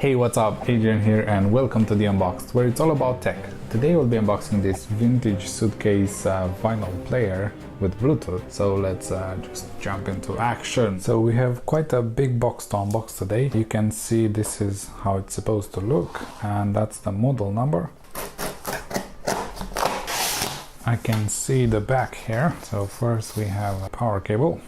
Hey, what's up? Adrian here and welcome to The Unboxed, where it's all about tech. Today we'll be unboxing this vintage Suitcase vinyl player with Bluetooth. So let's just jump into action. So we have quite a big box to unbox today. You can see this is how it's supposed to look, and that's the model number. I can see the back here. So first we have a power cable,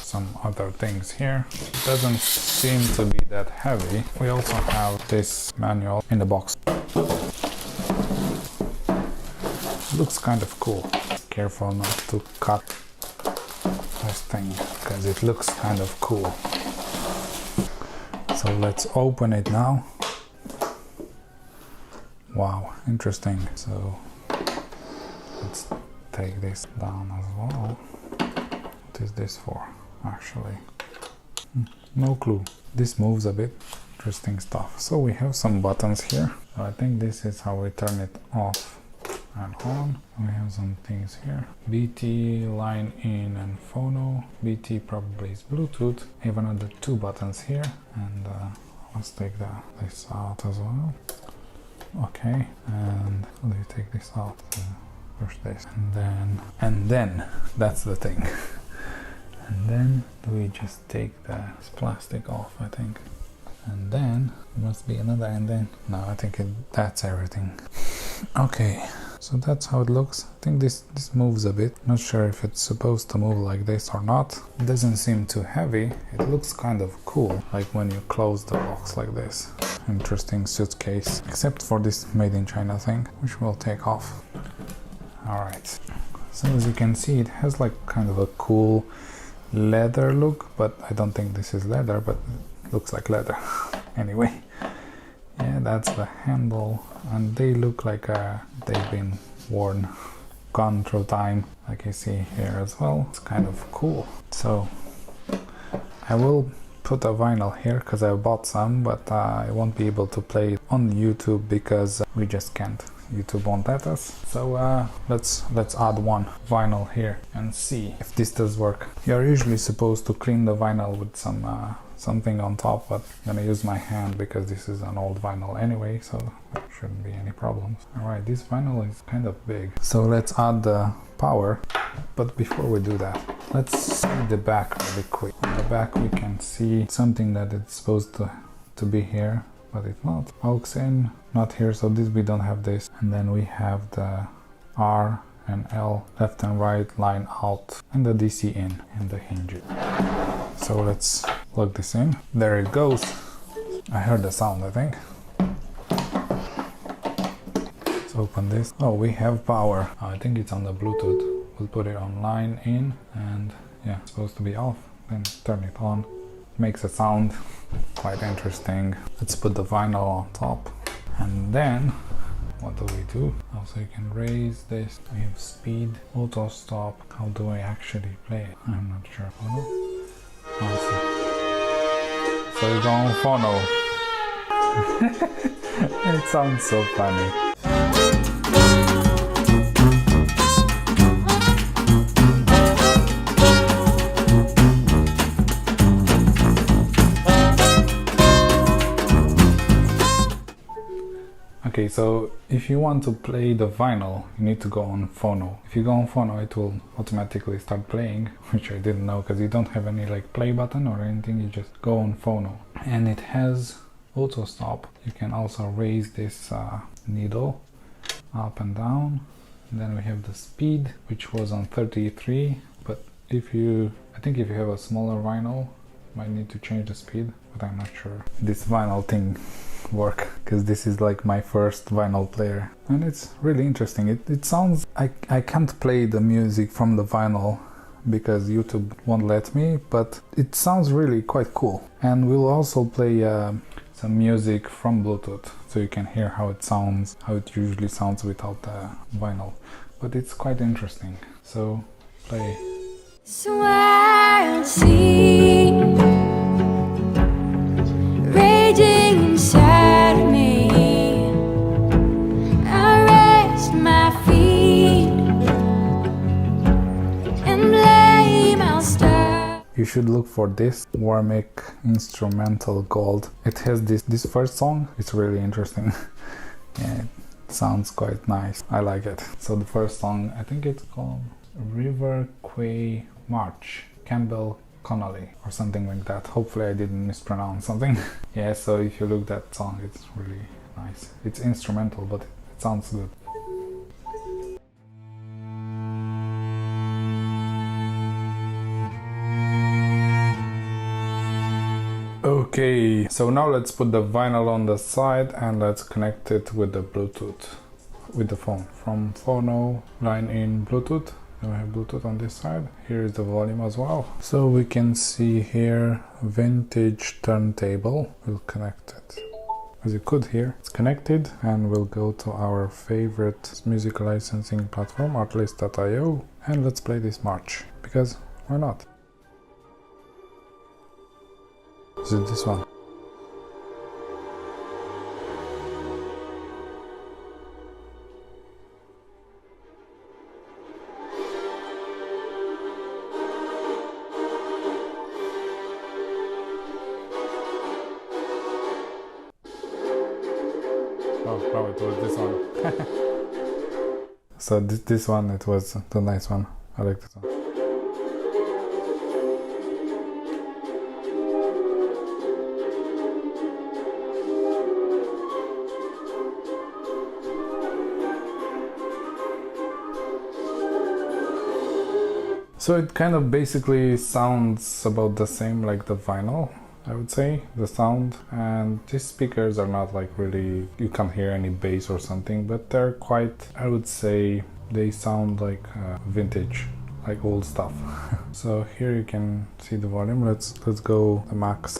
some other things here. It doesn't seem to be that heavy. We also have this manual in the box. Looks kind of cool. Careful not to cut this thing because it looks kind of cool. So let's open it now. Wow, interesting. So let's take this down as well. What is this for? Actually, no clue. This moves a bit. Interesting stuff. So we have some buttons here. So I think this is how we turn it off and on. We have some things here. BT, line in, and phono. BT probably is Bluetooth. I have another two buttons here, and let's take this out as well. Okay, and how do you take this out? Push this, and then that's the thing. And then we just take this plastic off, I think. And then there must be another, and then no, I think that's everything. Okay, so that's how it looks. I think this moves a bit. Not sure if it's supposed to move like this or not. It doesn't seem too heavy. It looks kind of cool, like when you close the box like this. Interesting Suitcase, except for this made in China thing, which we'll take off. All right. So as you can see, it has like kind of a cool leather look, but I don't think this is leather, but it looks like leather. Anyway, yeah, that's the handle, and they look like they've been gone through time, like you see here as well. It's kind of cool. So I will put a vinyl here because I bought some, but I won't be able to play it on YouTube because we just can't. YouTube won't let us. So let's add one vinyl here and see if this does work. You're usually supposed to clean the vinyl with some something on top, but I'm gonna use my hand because this is an old vinyl anyway, so there shouldn't be any problems. Alright, this vinyl is kind of big. So let's add the power, but before we do that, let's see the back really quick. On the back we can see something that it's supposed to be here, but it's not. Aux in, not here, so this we don't have this. And then we have the R and L, left and right, line out, and the DC in, and the hinge. So let's plug this in. There it goes. I heard the sound, I think. Let's open this. Oh, we have power. Oh, I think it's on the Bluetooth. We'll put it on line in, and yeah, it's supposed to be off. Then turn it on. Makes a sound. Quite interesting. Let's put the vinyl on top, and then what do we do? Also, you can raise this. We have speed, auto stop. How do I actually play it? I'm not sure. So you go on phono. It sounds so funny. Okay, so if you want to play the vinyl, you need to go on phono. If you go on phono, it will automatically start playing, which I didn't know because you don't have any like play button or anything. You just go on phono, and it has auto stop. You can also raise this needle up and down. And then we have the speed, which was on 33, but I think if you have a smaller vinyl, you might need to change the speed, but I'm not sure this vinyl thing work because this is like my first vinyl player, and it's really interesting. It sounds, I can't play the music from the vinyl because YouTube won't let me, but it sounds really quite cool. And we'll also play some music from Bluetooth so you can hear how it sounds, how it usually sounds without the vinyl, but it's quite interesting. So play. So I see raging inside of me. I rest my feet and blame our stars. you should look for this Warmic Instrumental Gold. It has this first song, it's really interesting. Yeah, it sounds quite nice, I like it. So the first song, I think it's called River Quay March, Campbell Connolly or something like that. Hopefully I didn't mispronounce something. Yeah, so if you look that song, it's really nice. It's instrumental, but it sounds good. Okay, so now let's put the vinyl on the side and let's connect it with the Bluetooth, with the phone. From phono, line in Bluetooth. Then we have Bluetooth on this side. Here is the volume as well. So we can see here vintage turntable. We'll connect it. As you could hear, it's connected, and we'll go to our favorite music licensing platform, artlist.io, and let's play this march, because why not? Is it this one? Oh, it was this one. So this one, it was the nice one. I like this one. So it kind of basically sounds about the same like the vinyl, I would say, the sound. And these speakers are not like really, you can't hear any bass or something, but they're quite, I would say, they sound like vintage, like old stuff. So here you can see the volume. Let's go the max.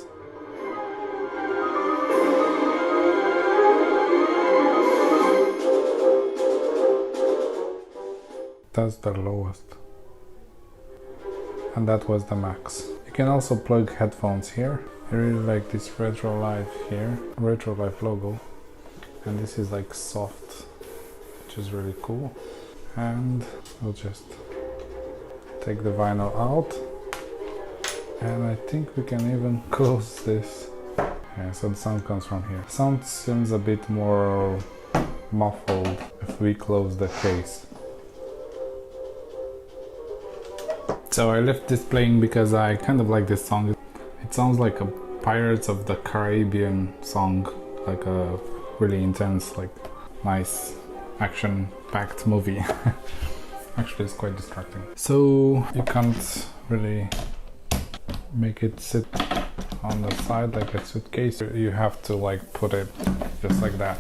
That's the lowest. And that was the max. You can also plug headphones here. I really like this Retrolife here, Retrolife logo, and this is like soft, which is really cool. And we'll just take the vinyl out, and I think we can even close this. Yeah, so the sound comes from here. The sound seems a bit more muffled if we close the case. So I left this playing because I kind of like this song. It sounds like a Pirates of the Caribbean song, like a really intense, like nice action-packed movie. Actually, it's quite distracting. So you can't really make it sit on the side like a suitcase. You have to like put it just like that.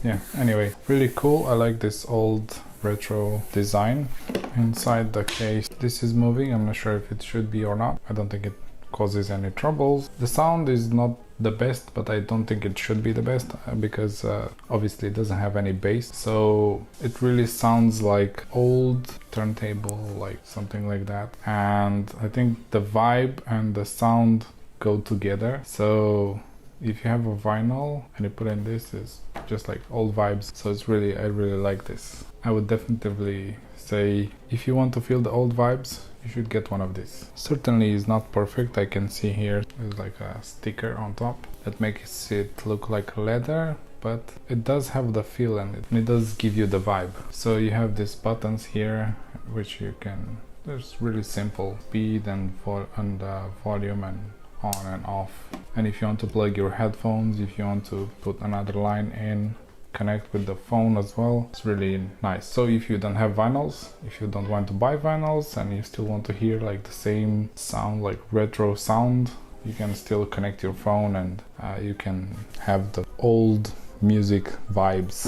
Yeah, anyway, really cool. I like this old retro design inside the case. This is moving. I'm not sure if it should be or not. I don't think it causes any troubles. The sound is not the best, but I don't think it should be the best because obviously it doesn't have any bass. So it really sounds like old turntable, like something like that. And I think the vibe and the sound go together. So if you have a vinyl and you put in this, is just like old vibes. So it's really, I really like this. I would definitely say if you want to feel the old vibes, you should get one of these. Certainly is not perfect. I can see here there's like a sticker on top that makes it look like leather, but it does have the feel and it does give you the vibe. So you have these buttons here which you can, there's really simple speed and volume and on and off. And if you want to plug your headphones, if you want to put another line in, connect with the phone as well, it's really nice. So if you don't have vinyls, if you don't want to buy vinyls and you still want to hear like the same sound, like retro sound, you can still connect your phone and you can have the old music vibes.